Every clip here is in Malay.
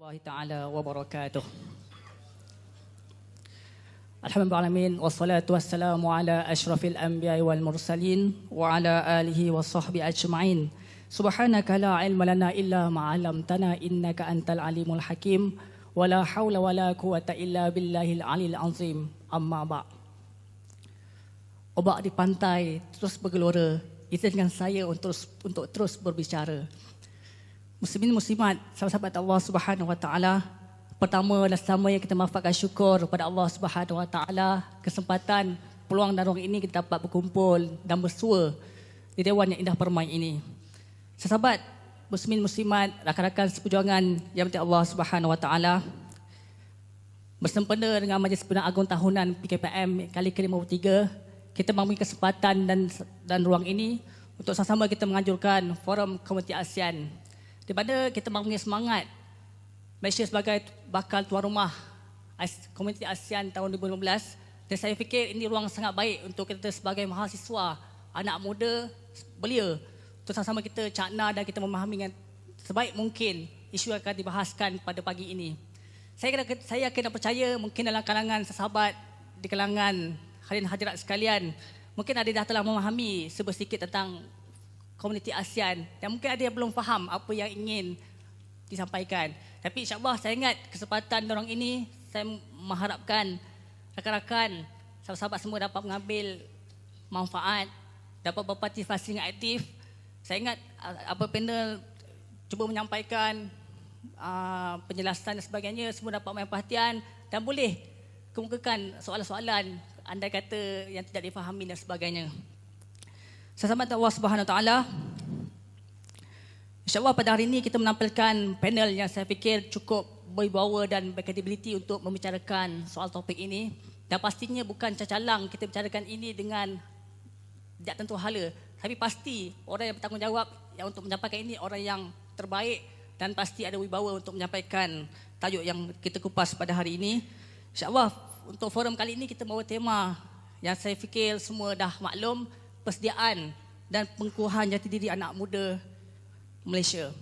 warahmatullahi taala wabarakatuh. Alhamdulillahirabbil alamin wassalatu wassalamu ala asyrafil anbiya'i wal mursalin wa ala alihi wa sahbihi ajma'in. Subhanaka la ilma lana illa ma 'allamtana innaka antal alimul hakim wa la haula wa la quwwata illa billahil aliyil azim. Amma ba'. Ombak di pantai terus bergelora. Izinkan saya untuk terus berbicara. Muslimin muslimat, sahabat Allah Subhanahu wa taala, pertama dan selamanya kita mengucapkan syukur kepada Allah Subhanahu wa taala kesempatan, peluang dan ruang ini kita dapat berkumpul dan bersua di dewan yang indah permai ini. Sahabat muslimin muslimat, rakan-rakan seperjuangan yang dirahmati Allah Subhanahu wa taala, bersempena dengan Majlis Pimpinan Agung Tahunan PKPM kali ke-53, kita memberi kesempatan dan ruang ini untuk sama-sama kita menganjurkan Forum Komuniti ASEAN, di mana kita memberi semangat Malaysia sebagai bakal tuan rumah Komuniti ASEAN tahun 2015. Dan saya fikir ini ruang sangat baik untuk kita sebagai mahasiswa, anak muda, belia, untuk sama-sama kita cakna dan kita memahami dengan sebaik mungkin isu yang akan dibahaskan pada pagi ini. Saya kena percaya mungkin dalam kalangan sahabat, di kalangan hadirin hadirat sekalian, mungkin ada dah telah memahami sedikit tentang Komuniti ASEAN dan mungkin ada yang belum faham apa yang ingin disampaikan. Tapi insyaAllah saya ingat kesempatan dorang ini, saya mengharapkan rakan-rakan, sahabat-sahabat semua dapat mengambil manfaat, dapat berpartisipasi dengan aktif. Saya ingat apa panel cuba menyampaikan penjelasan dan sebagainya, semua dapat mengambil perhatian dan boleh kemukakan soalan-soalan andai kata yang tidak difahami dan sebagainya. Sesama Allah Subhanahu Wa Taala, InsyaAllah pada hari ini kita menampilkan panel yang saya fikir cukup berwibawa dan berkredibiliti untuk membicarakan soal topik ini. Dan pastinya bukan cacalang kita bicarakan ini dengan tidak tentu hala. Tapi pasti orang yang bertanggungjawab yang untuk menyampaikan ini orang yang terbaik dan pasti ada wibawa untuk menyampaikan tajuk yang kita kupas pada hari ini. InsyaAllah untuk forum kali ini kita bawa tema yang saya fikir semua dah maklum, persediaan dan pengukuhan jati diri anak muda Malaysia.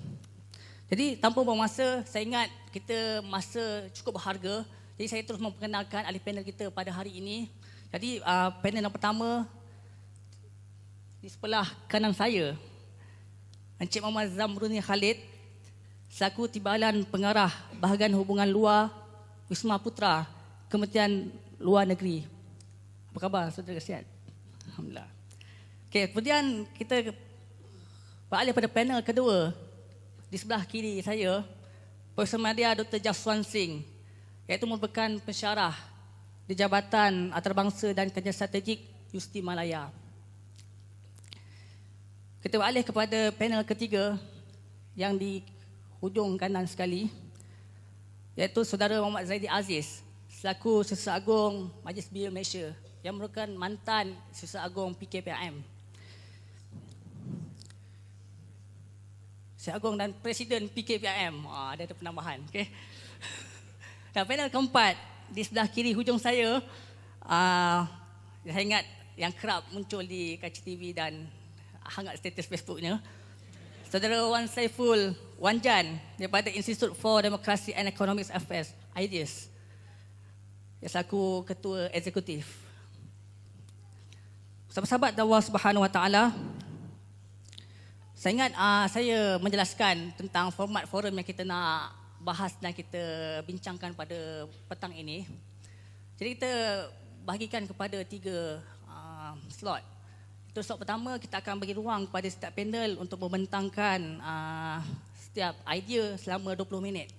Jadi tanpa buang masa, saya ingat kita masa cukup berharga. Jadi saya terus memperkenalkan ahli panel kita pada hari ini. Jadi panel yang pertama di sebelah kanan saya, Encik Muhammad Zamruni Khalid, selaku Timbalan Pengarah Bahagian Hubungan Luar Wisma Putra, Kementerian Luar Negeri. Apa khabar saudara kasihan? Alhamdulillah. Okey, kemudian kita beralih pada panel kedua. Di sebelah kiri saya, Profesor Madya Dr. Jaswan Singh, iaitu merupakan pensyarah di Jabatan Antarabangsa dan Kajian Strategik Universiti Malaya. Kita beralih kepada panel ketiga yang di hujung kanan sekali, iaitu Saudara Muhammad Zaidi Aziz, selaku Setiausaha Agung Majlis Belia Malaysia, yang merupakan mantan Setiausaha Agung PKPM. Setiausaha Agung dan Presiden PKPM. Ada penambahan. Okay. Dan panel keempat, di sebelah kiri hujung saya, saya ingat yang kerap muncul di kaca TV dan hangat status Facebooknya, Saudara Wan Saiful Wanjan daripada Institute for Democracy and Economic Affairs, IDEAS, yang selaku Ketua Eksekutif. Sahabat-sahabat Allah Subhanahu Wa Taala, saya ingat saya menjelaskan tentang format forum yang kita nak bahas dan kita bincangkan pada petang ini. Jadi kita bahagikan kepada 3 slot. Itu slot pertama, kita akan bagi ruang kepada setiap panel untuk membentangkan setiap idea selama 20 minit.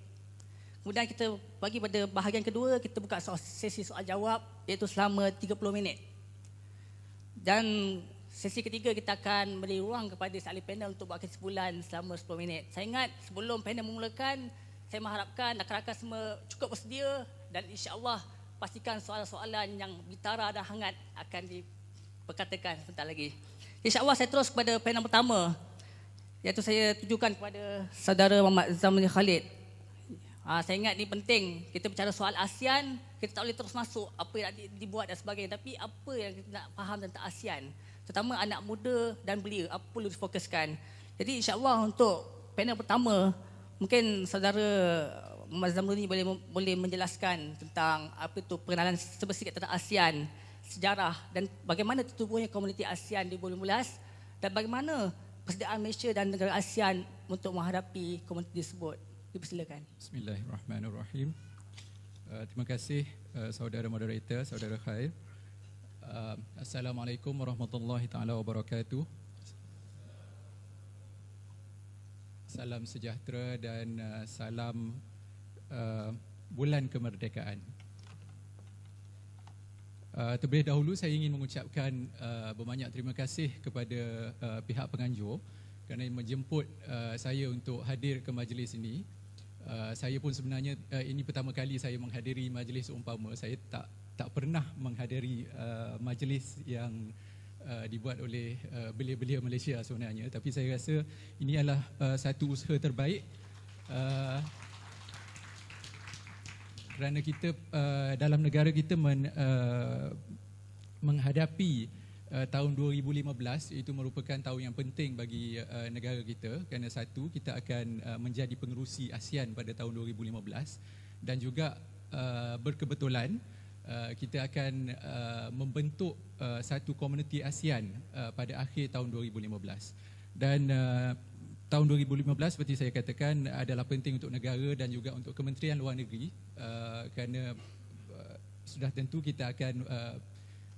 Kemudian kita bagi pada bahagian kedua, kita buka sesi soal jawab iaitu selama 30 minit. Dan sesi ketiga kita akan beri ruang kepada ahli panel untuk buat kesimpulan selama 10 minit. Saya ingat sebelum panel memulakan, saya mengharapkan rakan-rakan semua cukup bersedia dan insya-Allah pastikan soalan-soalan yang bitara dan hangat akan diperkatakan sebentar lagi. Insya-Allah saya terus kepada panel pertama, iaitu saya tujukan kepada Saudara Muhammad Zamruni Khalid. Saya ingat ini penting, kita bicara soal ASEAN, kita tak boleh terus masuk apa yang dibuat dan sebagainya, tapi apa yang kita nak faham tentang ASEAN, terutama anak muda dan belia, apa perlu difokuskan. Jadi insya-Allah untuk panel pertama, mungkin Saudara Mas Zamruni boleh menjelaskan tentang apa itu pengenalan sedikit tentang ASEAN, sejarah dan bagaimana tertubuhnya komuniti ASEAN di 2015 dan bagaimana persediaan Malaysia dan negara ASEAN untuk menghadapi komuniti tersebut. Dipersilakan. Bismillahirrahmanirrahim. Terima kasih saudara moderator, saudara Khair. Assalamualaikum warahmatullahi taala wabarakatuh. Salam sejahtera dan salam bulan kemerdekaan. Terlebih dahulu saya ingin mengucapkan berbanyak terima kasih kepada pihak penganjur kerana menjemput saya untuk hadir ke majlis ini. Saya pun sebenarnya ini pertama kali saya menghadiri majlis umpama. Saya tak pernah menghadiri majlis yang dibuat oleh belia-belia Malaysia sebenarnya, tapi saya rasa ini adalah satu usaha terbaik kerana kita dalam negara kita menghadapi tahun 2015, itu merupakan tahun yang penting bagi negara kita kerana satu, kita akan menjadi pengerusi ASEAN pada tahun 2015 dan juga berkebetulan kita akan membentuk satu komuniti ASEAN pada akhir tahun 2015 dan tahun 2015 seperti saya katakan adalah penting untuk negara dan juga untuk Kementerian Luar Negeri kerana sudah tentu kita akan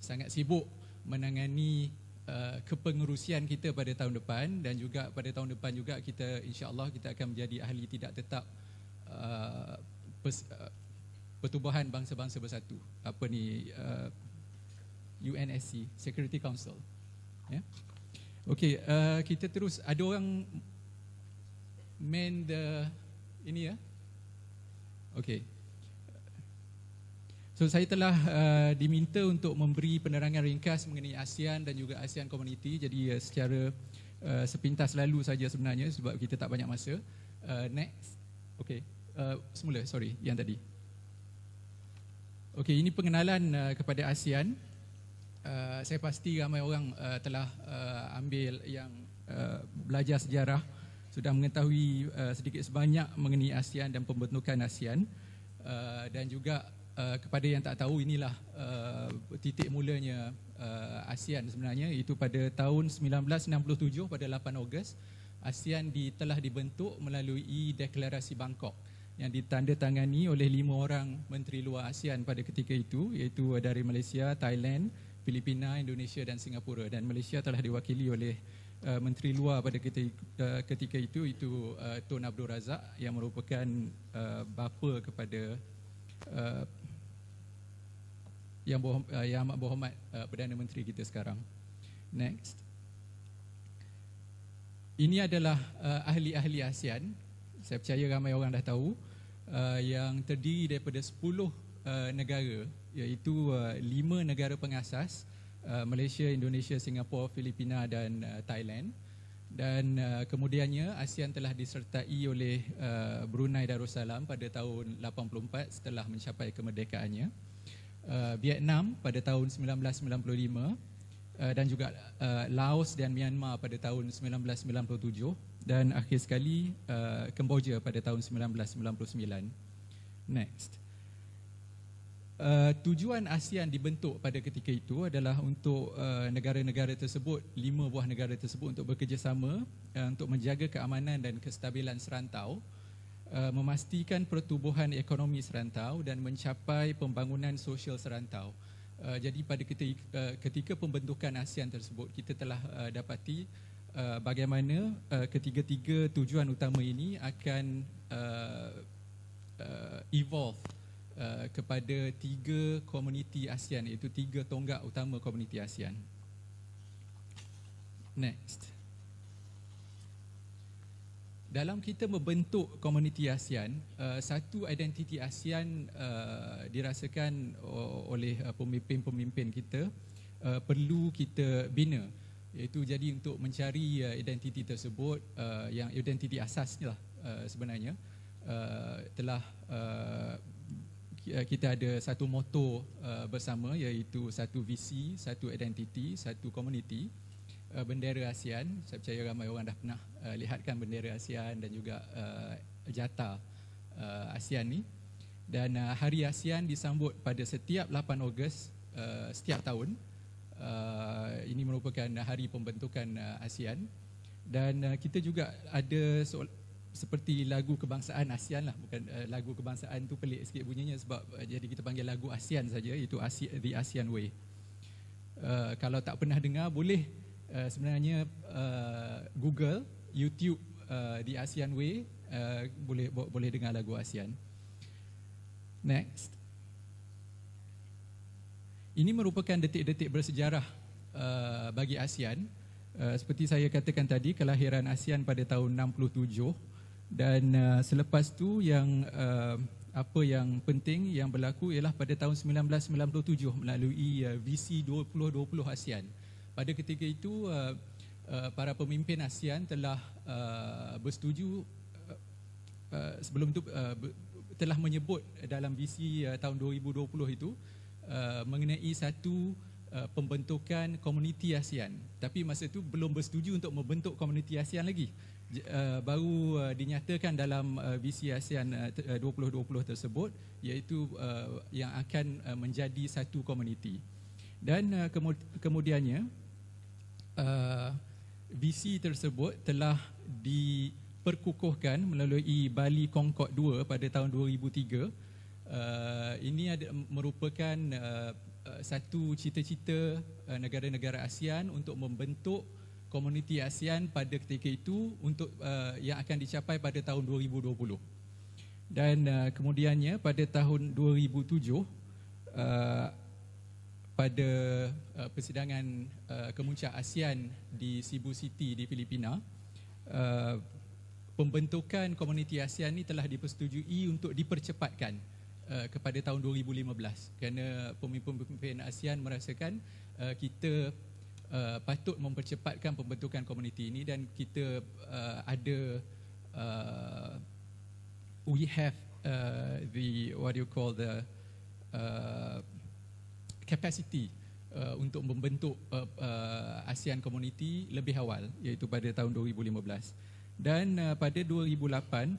sangat sibuk menangani kepengerusian kita pada tahun depan dan juga pada tahun depan juga kita insya-Allah kita akan menjadi ahli tidak tetap Pertubuhan Bangsa-Bangsa Bersatu, UNSC, Security Council. Ya. Okey, kita terus ada orang ini ya. Okey. So saya telah diminta untuk memberi penerangan ringkas mengenai ASEAN dan juga ASEAN Community. Jadi secara sepintas lalu saja sebenarnya sebab kita tak banyak masa. Next. Okey. Semula, sorry, yang tadi. Okey, ini pengenalan kepada ASEAN. Saya pasti ramai orang telah ambil yang belajar sejarah, sudah mengetahui sedikit sebanyak mengenai ASEAN dan pembentukan ASEAN. Dan juga kepada yang tak tahu, inilah titik mulanya ASEAN sebenarnya, itu pada tahun 1967 pada 8 Ogos ASEAN telah dibentuk melalui Deklarasi Bangkok yang ditandatangani oleh 5 orang Menteri Luar ASEAN pada ketika itu, iaitu dari Malaysia, Thailand, Filipina, Indonesia dan Singapura. Dan Malaysia telah diwakili oleh Menteri Luar pada ketika itu Tun Abdul Razak yang merupakan bapa kepada Yang Amat Berhormat Perdana Menteri kita sekarang. Next. Ini adalah ahli-ahli ASEAN. Saya percaya ramai orang dah tahu, yang terdiri daripada 10 negara, iaitu 5 negara pengasas, Malaysia, Indonesia, Singapura, Filipina dan Thailand. Dan kemudiannya ASEAN telah disertai oleh Brunei Darussalam pada tahun 84 setelah mencapai kemerdekaannya, Vietnam pada tahun 1995, dan juga Laos dan Myanmar pada tahun 1997, dan akhir sekali Kemboja pada tahun 1999. Next. Tujuan ASEAN dibentuk pada ketika itu adalah untuk negara-negara tersebut, 5 buah negara tersebut, untuk bekerjasama untuk menjaga keamanan dan kestabilan serantau, memastikan pertumbuhan ekonomi serantau dan mencapai pembangunan sosial serantau. Jadi pada ketika pembentukan ASEAN tersebut, kita telah dapati bagaimana ketiga-tiga tujuan utama ini akan evolve kepada 3 komuniti ASEAN, iaitu 3 tonggak utama komuniti ASEAN. Next. Dalam kita membentuk komuniti ASEAN, satu identiti ASEAN dirasakan oleh pemimpin-pemimpin kita perlu kita bina, iaitu jadi untuk mencari identiti tersebut, yang identiti asasnya lah sebenarnya, telah kita ada satu moto bersama, iaitu satu visi, satu identiti, satu komuniti, bendera ASEAN. Saya percaya ramai orang dah pernah lihatkan bendera ASEAN dan juga jata ASEAN ni. Dan Hari ASEAN disambut pada setiap 8 Ogos setiap tahun. Ini merupakan hari pembentukan ASEAN. Dan kita juga ada seperti lagu kebangsaan ASEAN lah, bukan lagu kebangsaan tu pelik sikit bunyinya sebab jadi kita panggil lagu ASEAN saja, itu The ASEAN Way. Kalau tak pernah dengar boleh sebenarnya Google, YouTube The ASEAN Way, boleh dengar lagu ASEAN. Next. Ini merupakan detik-detik bersejarah bagi ASEAN. Seperti saya katakan tadi, kelahiran ASEAN pada tahun 67 dan selepas tu yang apa yang penting yang berlaku ialah pada tahun 1997 melalui visi 2020 ASEAN. Pada ketika itu para pemimpin ASEAN telah bersetuju sebelum itu telah menyebut dalam visi tahun 2020 itu mengenai satu pembentukan komuniti ASEAN. Tapi masa itu belum bersetuju untuk membentuk komuniti ASEAN lagi. Baru dinyatakan dalam visi ASEAN 2020 tersebut, iaitu yang akan menjadi satu komuniti. Dan kemudiannya visi tersebut telah diperkukuhkan melalui Bali Concord 2 pada tahun 2003. Ini merupakan satu cita-cita negara-negara ASEAN untuk membentuk komuniti ASEAN pada ketika itu untuk yang akan dicapai pada tahun 2020. Dan kemudiannya pada tahun 2007 pada persidangan kemuncak ASEAN di Cebu City di Filipina, pembentukan komuniti ASEAN ini telah dipersetujui untuk dipercepatkan kepada tahun 2015 kerana pemimpin-pemimpin ASEAN merasakan kita patut mempercepatkan pembentukan komuniti ini dan kita we have the capacity untuk membentuk ASEAN Community lebih awal, iaitu pada tahun 2015. Dan pada 2008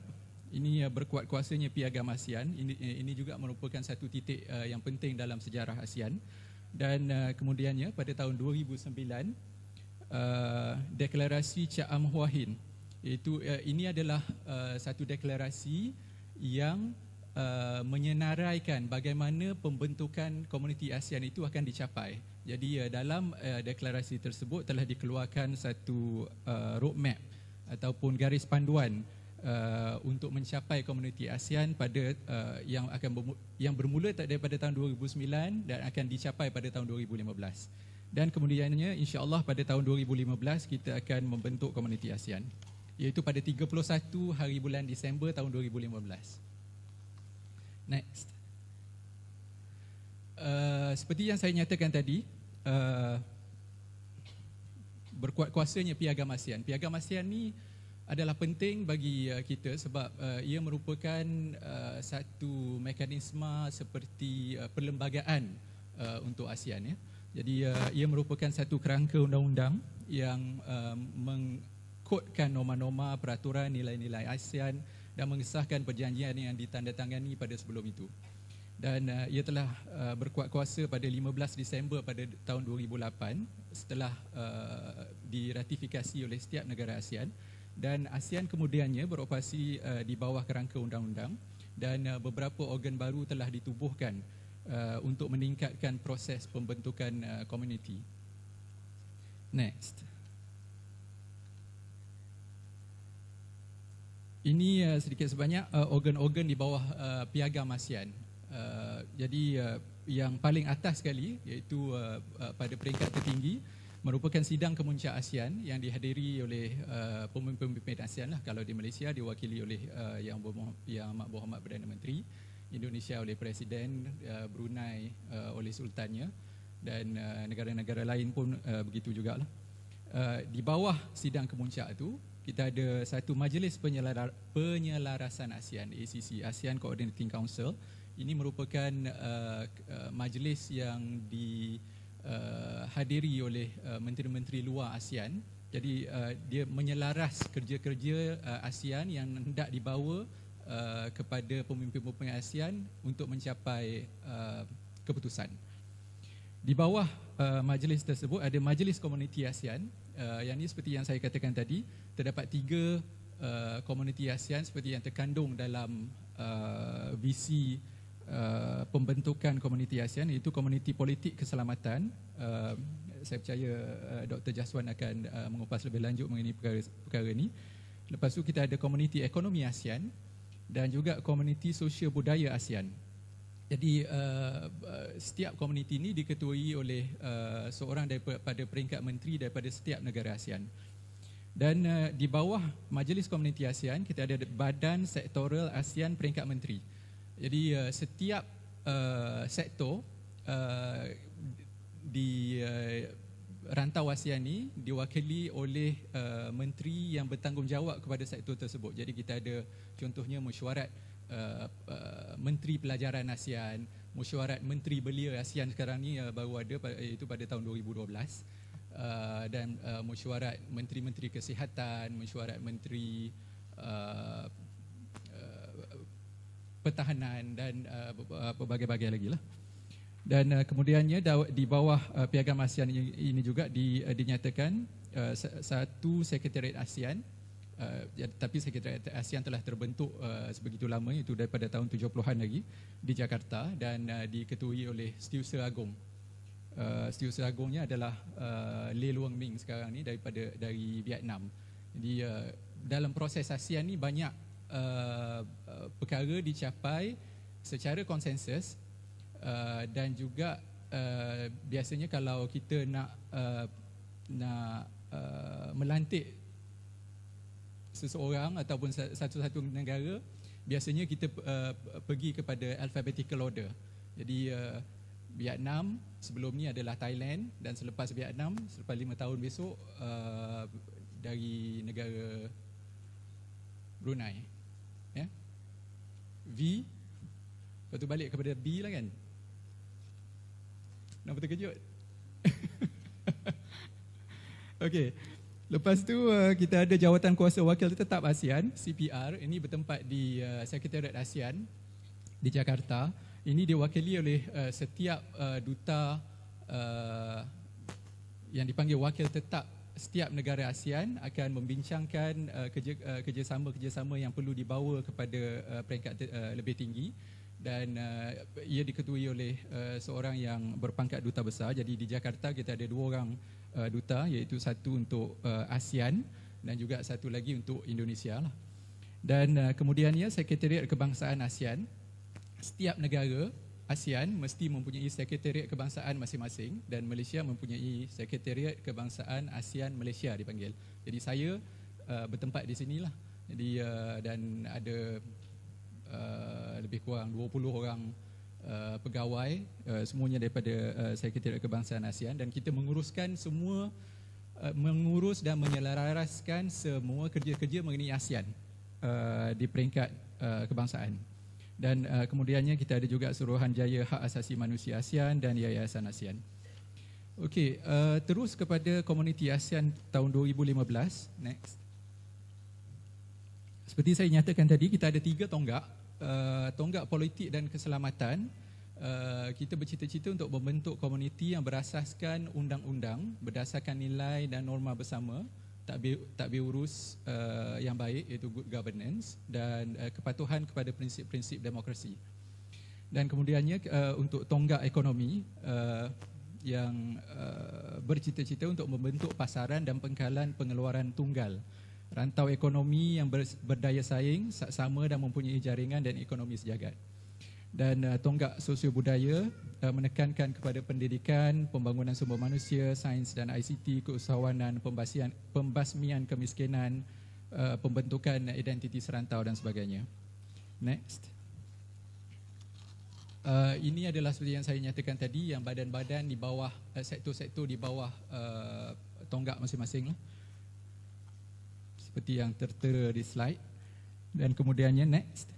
ini berkuat kuasanya Piagam ASEAN. Ini juga merupakan satu titik yang penting dalam sejarah ASEAN. Dan kemudiannya pada tahun 2009 deklarasi Ca'am Hua Hin, iaitu ini adalah satu deklarasi yang menyenaraikan bagaimana pembentukan komuniti ASEAN itu akan dicapai. Jadi dalam deklarasi tersebut telah dikeluarkan satu roadmap ataupun garis panduan untuk mencapai komuniti ASEAN pada yang bermula daripada tahun 2009 dan akan dicapai pada tahun 2015. Dan kemudiannya insya-Allah pada tahun 2015 kita akan membentuk komuniti ASEAN, iaitu pada 31 hari bulan Disember tahun 2015. Next. Seperti yang saya nyatakan tadi, berkuat kuasanya Piagam ASEAN. Piagam ASEAN ni adalah penting bagi kita sebab ia merupakan satu mekanisme seperti perlembagaan untuk ASEAN, ya. Jadi ia merupakan satu kerangka undang-undang yang mengkodkan norma-norma, peraturan, nilai-nilai ASEAN dan mengesahkan perjanjian yang ditandatangani pada sebelum itu. Dan ia telah berkuat kuasa pada 15 Disember pada tahun 2008 setelah diratifikasi oleh setiap negara ASEAN. Dan ASEAN kemudiannya beroperasi di bawah kerangka undang-undang dan beberapa organ baru telah ditubuhkan untuk meningkatkan proses pembentukan komuniti. Next. Ini sedikit sebanyak organ-organ di bawah Piagam ASEAN. Jadi yang paling atas sekali iaitu pada peringkat tertinggi merupakan sidang kemuncak ASEAN yang dihadiri oleh pemimpin-pemimpin ASEAN lah. Kalau di Malaysia diwakili oleh Yang Amat Berhormat Perdana Menteri, Indonesia oleh Presiden, Brunei oleh Sultannya dan negara-negara lain pun begitu jugalah. Di bawah sidang kemuncak itu kita ada satu majlis penyelarasan ASEAN, ACC, ASEAN Coordinating Council. Ini merupakan majlis yang dihadiri oleh menteri-menteri luar ASEAN. Jadi dia menyelaras kerja-kerja ASEAN yang hendak dibawa kepada pemimpin-pemimpin ASEAN untuk mencapai keputusan. Di bawah majlis tersebut ada Majlis Komuniti ASEAN. Yang ini seperti yang saya katakan tadi, terdapat 3 komuniti ASEAN seperti yang terkandung dalam visi pembentukan komuniti ASEAN, iaitu komuniti politik keselamatan. Saya percaya Dr. Jaswan akan mengupas lebih lanjut mengenai perkara ini. Lepas tu kita ada komuniti ekonomi ASEAN dan juga komuniti sosial budaya ASEAN. Jadi setiap komuniti ini diketuai oleh seorang daripada peringkat menteri daripada setiap negara ASEAN. Dan di bawah Majlis Komuniti ASEAN kita ada Badan Sektoral ASEAN Peringkat Menteri. Jadi setiap sektor di rantau ASEAN ini diwakili oleh menteri yang bertanggungjawab kepada sektor tersebut. Jadi kita ada contohnya mesyuarat Menteri Pelajaran ASEAN, mesyuarat Menteri Belia ASEAN sekarang ni baru ada, iaitu pada tahun 2012, dan mesyuarat Menteri-Menteri Kesihatan, mesyuarat Menteri Pertahanan dan berbagai-bagai lagi lah. Dan kemudiannya di bawah Piagam ASEAN ini juga dinyatakan satu Sekretariat ASEAN. Tapi Sekretariat ASEAN telah terbentuk sebegitu lama, itu daripada tahun 70-an lagi di Jakarta, dan diketuai oleh Setiausaha Agong. Setiausaha Agongnya adalah Lee Luang Ming sekarang ni dari Vietnam. Jadi dalam proses ASEAN ni banyak perkara dicapai secara konsensus, dan juga biasanya kalau kita nak melantik seseorang ataupun satu-satu negara, biasanya kita pergi kepada alphabetical order. Jadi Vietnam sebelum ni adalah Thailand, dan selepas Vietnam, selepas 5 tahun besok dari negara Brunei. Ya? V, lepas tu balik kepada B lah kan. Nampak terkejut? Okey. Lepas tu kita ada Jawatan Kuasa Wakil Tetap ASEAN, CPR. Ini bertempat di Sekretariat ASEAN di Jakarta. Ini diwakili oleh setiap duta yang dipanggil wakil tetap setiap negara ASEAN, akan membincangkan kerjasama yang perlu dibawa kepada peringkat lebih tinggi. Dan ia diketuai oleh seorang yang berpangkat duta besar. Jadi di Jakarta kita ada 2 orang duta, iaitu satu untuk ASEAN dan juga satu lagi untuk Indonesia lah. Dan kemudiannya Sekretariat Kebangsaan ASEAN. Setiap negara ASEAN mesti mempunyai Sekretariat Kebangsaan masing-masing, dan Malaysia mempunyai Sekretariat Kebangsaan ASEAN Malaysia dipanggil. Jadi saya bertempat di sinilah. Jadi dan ada lebih kurang 20 orang pegawai, semuanya daripada Sekretariat Kebangsaan ASEAN, dan kita mengurus dan menyelaraskan semua kerja-kerja mengenai ASEAN di peringkat kebangsaan. Dan kemudiannya kita ada juga Suruhanjaya Hak Asasi Manusia ASEAN dan Yayasan ASEAN. Okey, terus kepada komuniti ASEAN tahun 2015. Next. Seperti saya nyatakan tadi, kita ada 3 tonggak. Tonggak politik dan keselamatan. Kita bercita-cita untuk membentuk komuniti yang berasaskan undang-undang berdasarkan nilai dan norma bersama, tadbir urus yang baik, iaitu good governance, dan kepatuhan kepada prinsip-prinsip demokrasi. Dan kemudiannya untuk tonggak ekonomi yang bercita-cita untuk membentuk pasaran dan pengkalan pengeluaran tunggal, rantau ekonomi yang berdaya saing, saksama dan mempunyai jaringan dan ekonomi sejagat. Dan tonggak sosio budaya menekankan kepada pendidikan, pembangunan sumber manusia, sains dan ICT, keusahawanan, pembasmian kemiskinan, pembentukan identiti serantau dan sebagainya. Next. Ini adalah seperti yang saya nyatakan tadi, yang badan-badan di bawah, sektor-sektor di bawah tonggak masing-masing lah. Seperti yang tertera di slide. Dan kemudiannya next.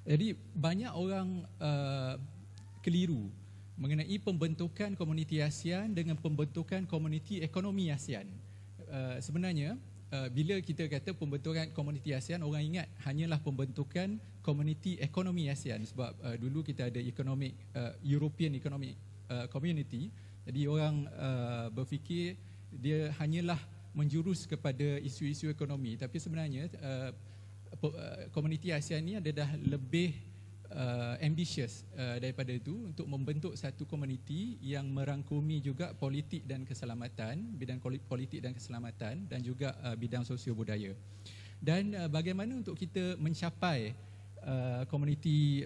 Jadi banyak orang keliru mengenai pembentukan komuniti ASEAN dengan pembentukan komuniti ekonomi ASEAN. Sebenarnya bila kita kata pembentukan komuniti ASEAN, orang ingat hanyalah pembentukan komuniti ekonomi ASEAN, sebab dulu kita ada European Economic Community. Jadi orang berfikir dia hanyalah menjurus kepada isu-isu ekonomi, tapi sebenarnya komuniti ASEAN ni adalah lebih ambitious daripada itu, untuk membentuk satu komuniti yang merangkumi juga politik dan keselamatan, bidang politik dan keselamatan, dan juga bidang sosio budaya. Dan bagaimana untuk kita mencapai komuniti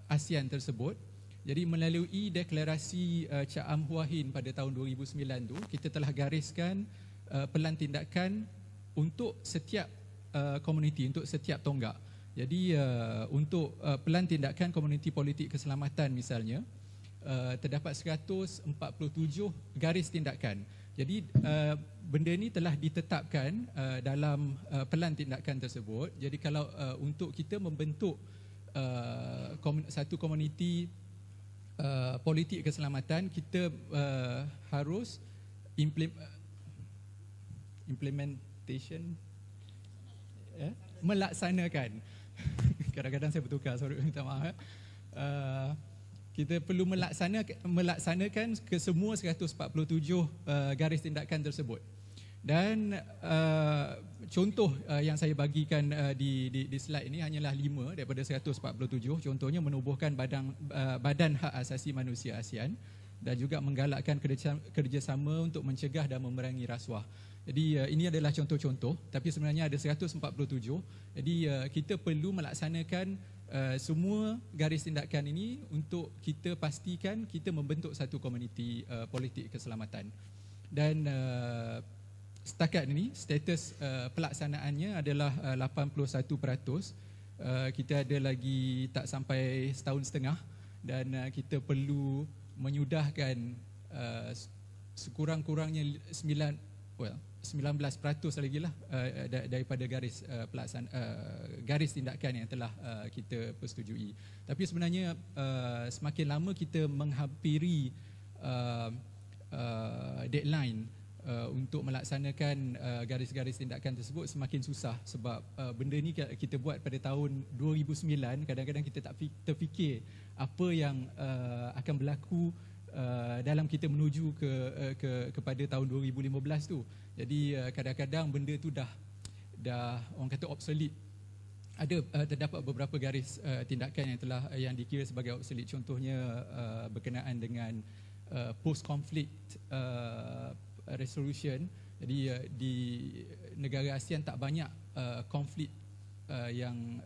ASEAN tersebut. Jadi melalui deklarasi Cak Am Hua Hin pada tahun 2009 tu, kita telah gariskan pelan tindakan untuk setiap komuniti, untuk setiap tonggak. Jadi untuk pelan tindakan komuniti politik keselamatan misalnya, terdapat 147 garis tindakan. Jadi benda ni telah ditetapkan dalam pelan tindakan tersebut. Jadi kalau untuk kita membentuk satu komuniti politik keselamatan, kita harus implementation, melaksanakan. Kadang-kadang saya bertukar, sorry, minta maaf. Kita perlu melaksanakan ke semua 147 garis tindakan tersebut. Dan contoh yang saya bagikan di slide ini hanyalah 5 daripada 147. Contohnya menubuhkan Badan Hak Asasi Manusia ASEAN, dan juga menggalakkan kerjasama untuk mencegah dan memerangi rasuah. Jadi ini adalah contoh-contoh, tapi sebenarnya ada 147. Jadi kita perlu melaksanakan semua garis tindakan ini untuk kita pastikan kita membentuk satu komuniti politik keselamatan. Dan setakat ini status pelaksanaannya adalah 81%. Kita ada lagi tak sampai setahun setengah, dan kita perlu menyudahkan sekurang-kurangnya 19% lagi lah daripada garis tindakan yang telah kita persetujui. Tapi sebenarnya semakin lama kita menghampiri deadline untuk melaksanakan garis-garis tindakan tersebut, semakin susah, sebab benda ni kita buat pada tahun 2009. Kadang-kadang kita tak terfikir apa yang akan berlaku dalam kita menuju kepada tahun 2015 tu. Jadi kadang-kadang benda tu dah orang kata obsolete. Terdapat beberapa garis tindakan yang dikira sebagai obsolete. Contohnya berkenaan dengan post-conflict resolution. Jadi di negara ASEAN tak banyak konflik yang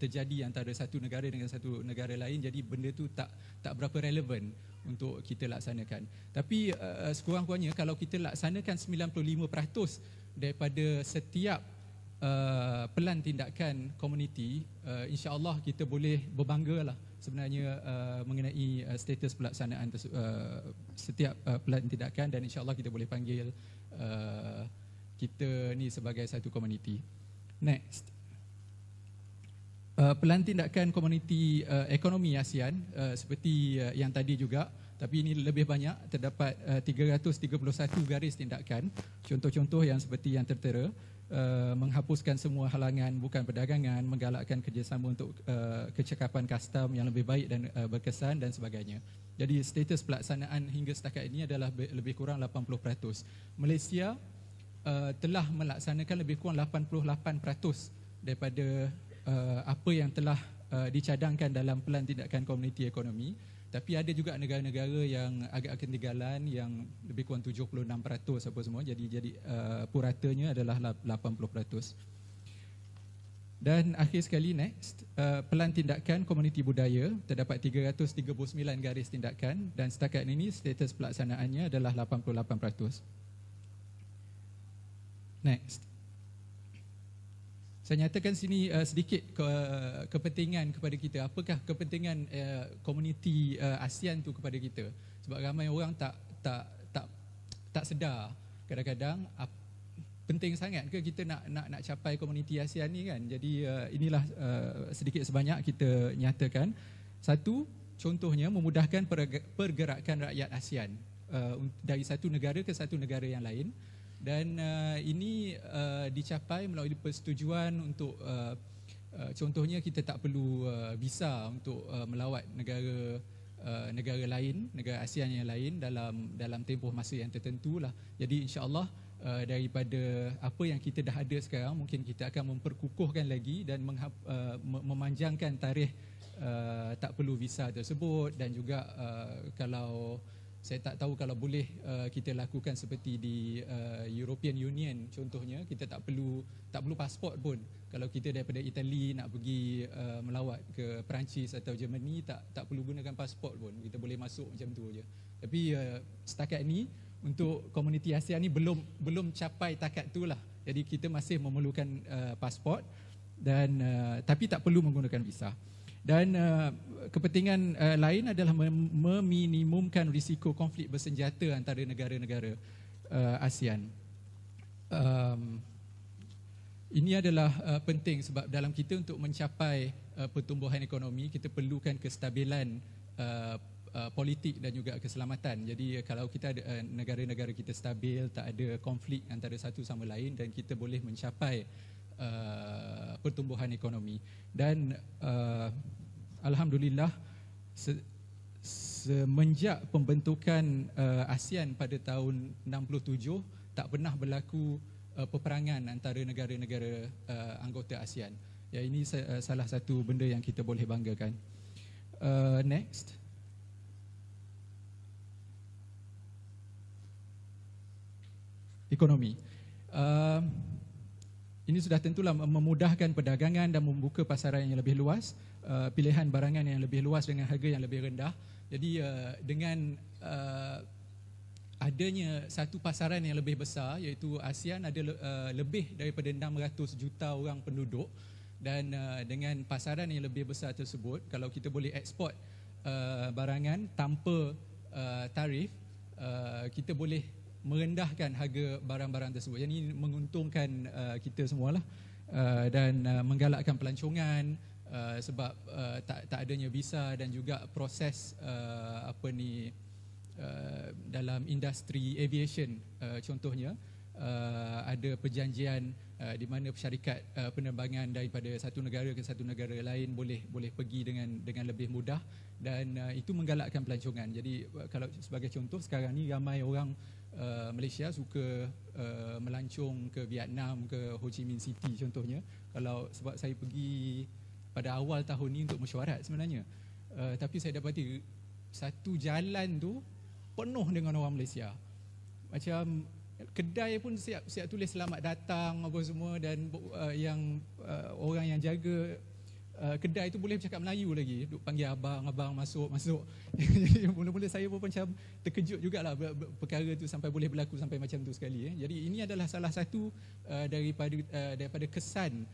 terjadi antara satu negara dengan satu negara lain. Jadi benda tu tak berapa relevan untuk kita laksanakan. Tapi sekurang-kurangnya kalau kita laksanakan 95% daripada setiap pelan tindakan komuniti, insya-Allah kita boleh berbanggalah sebenarnya mengenai status pelaksanaan setiap pelan tindakan, dan insya-Allah kita boleh panggil kita ni sebagai satu komuniti. Next. Pelan tindakan komuniti ekonomi ASEAN seperti yang tadi juga, tapi ini lebih banyak, terdapat 331 garis tindakan. Contoh-contoh yang seperti yang tertera, menghapuskan semua halangan bukan perdagangan, menggalakkan kerjasama untuk kecekapan custom yang lebih baik dan berkesan, dan sebagainya. Jadi status pelaksanaan hingga setakat ini adalah lebih kurang 80%. Malaysia telah melaksanakan lebih kurang 88% daripada apa yang telah dicadangkan dalam pelan tindakan komuniti ekonomi. Tapi ada juga negara-negara yang agak ketinggalan, yang lebih kurang 76% apa semua. Jadi puratanya adalah 80%. Dan akhir sekali, next, pelan tindakan komuniti budaya, terdapat 339 garis tindakan, dan setakat ini status pelaksanaannya adalah 88%. Next. Saya nyatakan sini sedikit kepentingan kepada kita. Apakah kepentingan komuniti ASEAN tu kepada kita? Sebab ramai orang tak sedar kadang-kadang penting sangat ke kita nak capai komuniti ASEAN ni kan. Jadi inilah sedikit sebanyak kita nyatakan. Satu, contohnya memudahkan pergerakan rakyat ASEAN dari satu negara ke satu negara yang lain. dan ini dicapai melalui persetujuan untuk contohnya kita tak perlu visa untuk melawat negara lain, negara ASEAN yang lain dalam tempoh masa yang tertentu lah. Jadi insya-Allah daripada apa yang kita dah ada sekarang, mungkin kita akan memperkukuhkan lagi dan memanjangkan tarikh tak perlu visa tersebut. Dan juga kalau saya tak tahu kalau boleh kita lakukan seperti di European Union contohnya, kita tak perlu pasport pun. Kalau kita daripada Itali nak pergi melawat ke Perancis atau Germany, tak perlu gunakan pasport pun, kita boleh masuk macam tu je. Tapi setakat ni untuk komuniti ASEAN ni belum capai takat tu lah. Jadi kita masih memerlukan pasport dan tapi tak perlu menggunakan visa. Dan kepentingan lain adalah meminimumkan risiko konflik bersenjata antara negara-negara ASEAN. Ini adalah penting sebab dalam kita untuk mencapai pertumbuhan ekonomi, kita perlukan kestabilan politik dan juga keselamatan. Jadi kalau kita ada negara-negara kita stabil, tak ada konflik antara satu sama lain, dan kita boleh mencapai pertumbuhan ekonomi. Dan alhamdulillah semenjak pembentukan ASEAN pada tahun 67 tak pernah berlaku peperangan antara negara-negara anggota ASEAN. Ya, ini salah satu benda yang kita boleh banggakan. Next. Ekonomi. Ini sudah tentulah memudahkan perdagangan dan membuka pasaran yang lebih luas, pilihan barangan yang lebih luas dengan harga yang lebih rendah. Jadi dengan adanya satu pasaran yang lebih besar, iaitu ASEAN ada lebih daripada 600 juta orang penduduk, dan dengan pasaran yang lebih besar tersebut, kalau kita boleh ekspor barangan tanpa tarif, kita boleh merendahkan harga barang-barang tersebut. Yang ini menguntungkan kita semualah, dan menggalakkan pelancongan sebab tak adanya visa, dan juga proses dalam industri aviation contohnya ada perjanjian di mana syarikat penerbangan daripada satu negara ke satu negara lain boleh pergi dengan lebih mudah, dan itu menggalakkan pelancongan. Jadi kalau sebagai contoh, sekarang ni ramai orang Malaysia suka melancong ke Vietnam, ke Ho Chi Minh City contohnya. Kalau sebab saya pergi pada awal tahun ni untuk mesyuarat sebenarnya, tapi saya dapati satu jalan tu penuh dengan orang Malaysia. Macam kedai pun siap tulis selamat datang apa semua, dan yang orang yang jaga kedai tu boleh bercakap Melayu lagi, duk panggil abang masuk. Jadi mula-mula saya pun macam terkejut jugalah perkara tu sampai boleh berlaku sampai macam tu sekali. Jadi ini adalah salah satu daripada kesan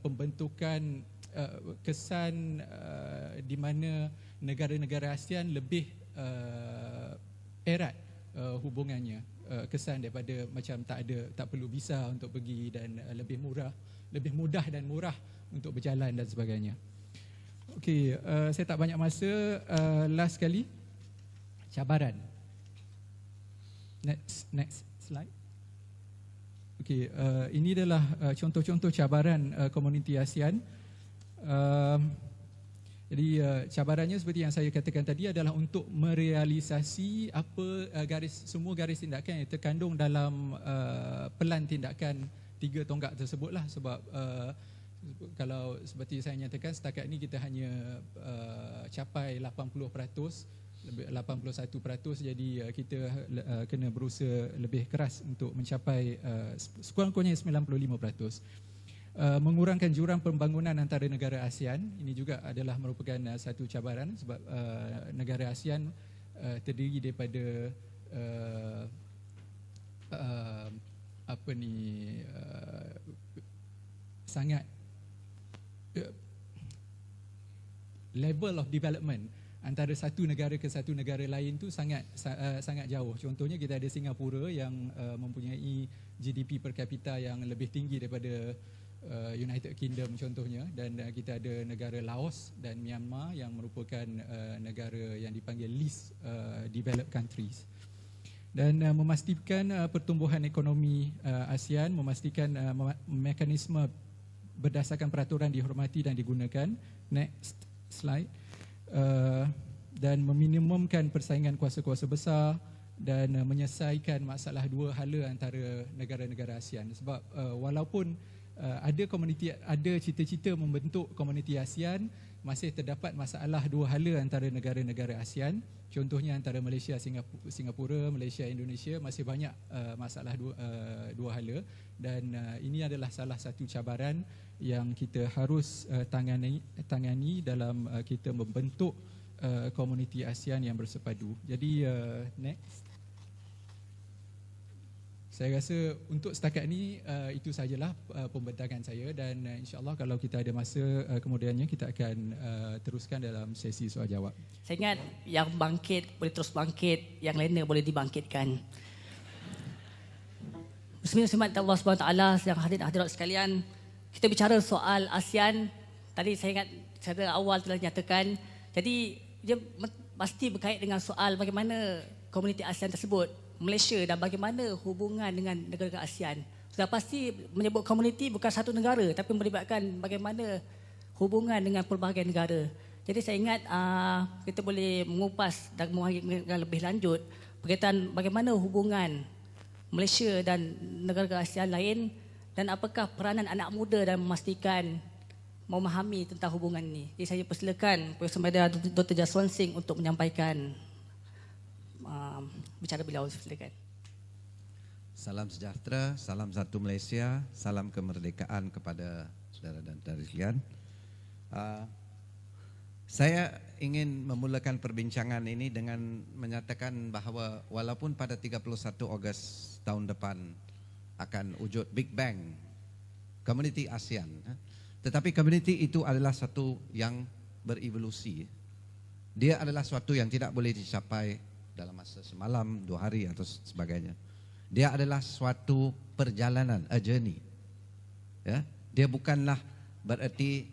pembentukan kesan di mana negara-negara ASEAN lebih erat hubungannya, kesan daripada macam tak perlu visa untuk pergi, dan lebih mudah dan murah untuk berjalan dan sebagainya. Okey, saya tak banyak masa. Last sekali, cabaran. Next slide. Okey, ini adalah contoh-contoh cabaran komuniti ASEAN. Jadi cabarannya seperti yang saya katakan tadi adalah untuk merealisasi semua garis tindakan yang terkandung dalam pelan tindakan 3 tonggak tersebutlah. Sebab kalau seperti saya nyatakan, setakat ini kita hanya capai 80%, 81%, jadi kita kena berusaha lebih keras untuk mencapai sekurang-kurangnya 95%. Mengurangkan jurang pembangunan antara negara ASEAN, ini juga adalah merupakan satu cabaran sebab negara ASEAN terdiri daripada sangat level of development antara satu negara ke satu negara lain tu sangat jauh. Contohnya kita ada Singapura yang mempunyai GDP per capita yang lebih tinggi daripada United Kingdom contohnya, dan kita ada negara Laos dan Myanmar yang merupakan negara yang dipanggil least developed countries. dan memastikan pertumbuhan ekonomi ASEAN, memastikan mekanisme berdasarkan peraturan dihormati dan digunakan. Next slide. Dan meminimumkan persaingan kuasa-kuasa besar dan menyelesaikan masalah dua hala antara negara-negara ASEAN. Sebab walaupun ada cita-cita membentuk komuniti ASEAN, masih terdapat masalah dua hala antara negara-negara ASEAN. Contohnya antara Malaysia, Singapura, Malaysia, Indonesia masih banyak masalah dua hala, dan ini adalah salah satu cabaran yang kita harus tangani dalam kita membentuk komuniti ASEAN yang bersepadu. Jadi next. Saya rasa untuk setakat ni itu sajalah pembentangan saya, dan insya-Allah kalau kita ada masa kemudiannya kita akan teruskan dalam sesi soal jawab. Saya ingat yang bangkit boleh terus bangkit, yang lainnya boleh dibangkitkan. Bismillahirrahmanirrahim. Allah SWT, sedang hadirat sekalian, kita bicara soal ASEAN. Tadi saya ingat secara awal telah dinyatakan, jadi dia pasti berkait dengan soal bagaimana komuniti ASEAN tersebut, Malaysia, dan bagaimana hubungan dengan negara-negara ASEAN. Sudah pasti menyebut komuniti bukan satu negara, tapi melibatkan bagaimana hubungan dengan pelbagai negara. Jadi saya ingat kita boleh mengupas dan mengenai lebih lanjut berkaitan bagaimana hubungan Malaysia dan negara-negara ASEAN lain, dan apakah peranan anak muda dalam memastikan memahami tentang hubungan ini. Jadi saya persilakan Profesor Madya Dr. Jaswan Singh untuk menyampaikan bicara beliau. Silakan. Salam sejahtera, salam satu Malaysia, salam kemerdekaan kepada saudara dan saudari sekalian. Saya ingin memulakan perbincangan ini dengan menyatakan bahawa walaupun pada 31 Ogos tahun depan akan wujud Big Bang komuniti ASEAN, tetapi komuniti itu adalah satu yang berevolusi. Dia adalah suatu yang tidak boleh dicapai dalam masa semalam, 2 hari atau sebagainya. Dia adalah suatu perjalanan, a journey. Ya, dia bukanlah bererti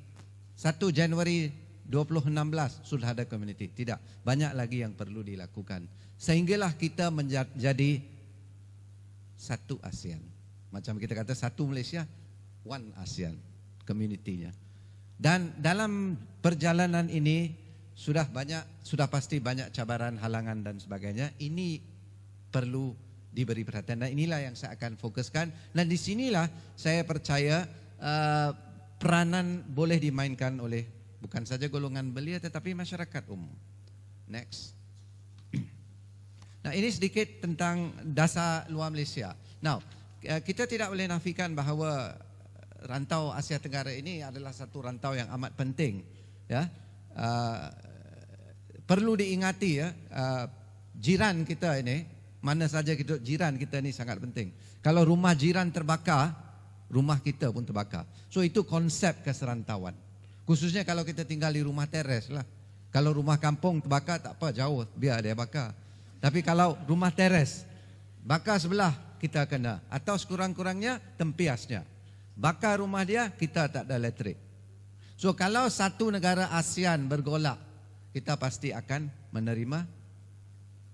1 Januari 2016 sudah ada komuniti. Tidak, banyak lagi yang perlu dilakukan. Sehinggalah kita menjadi satu ASEAN. Macam kita kata satu Malaysia, one ASEAN, komunitinya. Dan dalam perjalanan ini sudah pasti banyak cabaran, halangan dan sebagainya. Ini perlu diberi perhatian, dan inilah yang saya akan fokuskan. Dan di sinilah saya percaya peranan boleh dimainkan oleh bukan saja golongan belia tetapi masyarakat umum. Next. Nah, ini sedikit tentang dasar luar Malaysia. Now, kita tidak boleh nafikan bahawa rantau Asia Tenggara ini adalah satu rantau yang amat penting. Ya. Perlu diingati ya, jiran kita ini, mana saja kita, jiran kita ini sangat penting. Kalau rumah jiran terbakar, rumah kita pun terbakar. So itu konsep keserantauan. Khususnya kalau kita tinggal di rumah teres lah. Kalau rumah kampung terbakar tak apa, jauh, biar dia bakar. Tapi kalau rumah teres, bakar sebelah, kita kena. Atau sekurang-kurangnya tempiasnya. Bakar rumah dia, kita tak ada elektrik. So kalau satu negara ASEAN bergolak, kita pasti akan menerima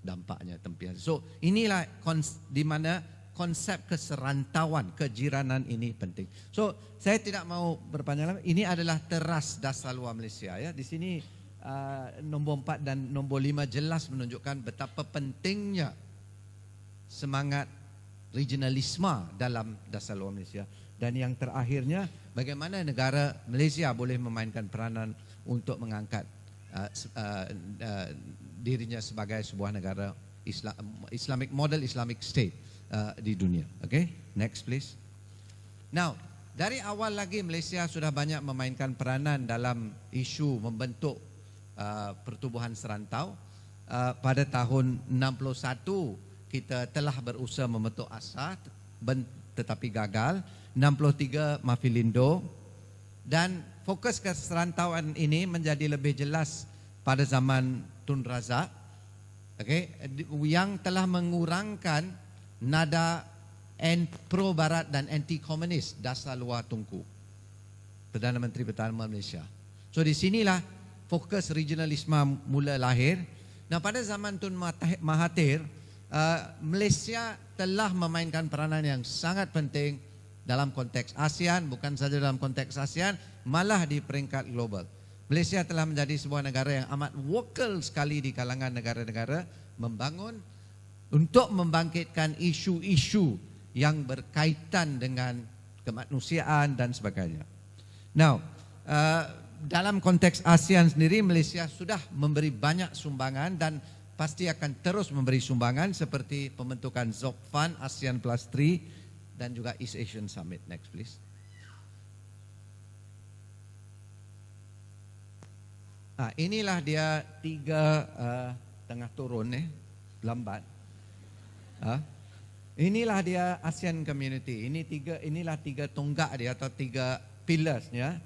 dampaknya, tempias. So inilah di mana konsep keserantauan, kejiranan ini penting. So saya tidak mau berpanjang lama. Ini adalah teras dasar luar Malaysia. Ya, di sini nombor 4 dan nombor 5 jelas menunjukkan betapa pentingnya semangat regionalisme dalam dasar luar Malaysia. Dan yang terakhirnya, bagaimana negara Malaysia boleh memainkan peranan untuk mengangkat dirinya sebagai sebuah negara Islamic model Islamic state di dunia. Okay, next please. Now, dari awal lagi Malaysia sudah banyak memainkan peranan dalam isu membentuk pertubuhan serantau. Pada tahun 61 kita telah berusaha membentuk ASA tetapi gagal. 63 Mafilindo, dan fokus keserantauan ini menjadi lebih jelas pada zaman Tun Razak, yang telah mengurangkan nada pro barat dan anti komunis dasar luar Tunku, Perdana Menteri Pertahanan Malaysia. So di sinilah fokus regionalisme mula lahir. Nah, pada zaman Tun Mahathir Malaysia telah memainkan peranan yang sangat penting dalam konteks ASEAN, bukan saja dalam konteks ASEAN, malah di peringkat global. Malaysia telah menjadi sebuah negara yang amat vokal sekali di kalangan negara-negara membangun untuk membangkitkan isu-isu yang berkaitan dengan kemanusiaan dan sebagainya. Now, dalam konteks ASEAN sendiri, Malaysia sudah memberi banyak sumbangan dan pasti akan terus memberi sumbangan seperti pembentukan ZOC Fund, ASEAN Plus 3 dan juga East Asian Summit. Next please. Inilah dia tiga tengah turun lambat. Inilah dia ASEAN Community. Inilah tiga tonggak dia atau tiga pillars-nya.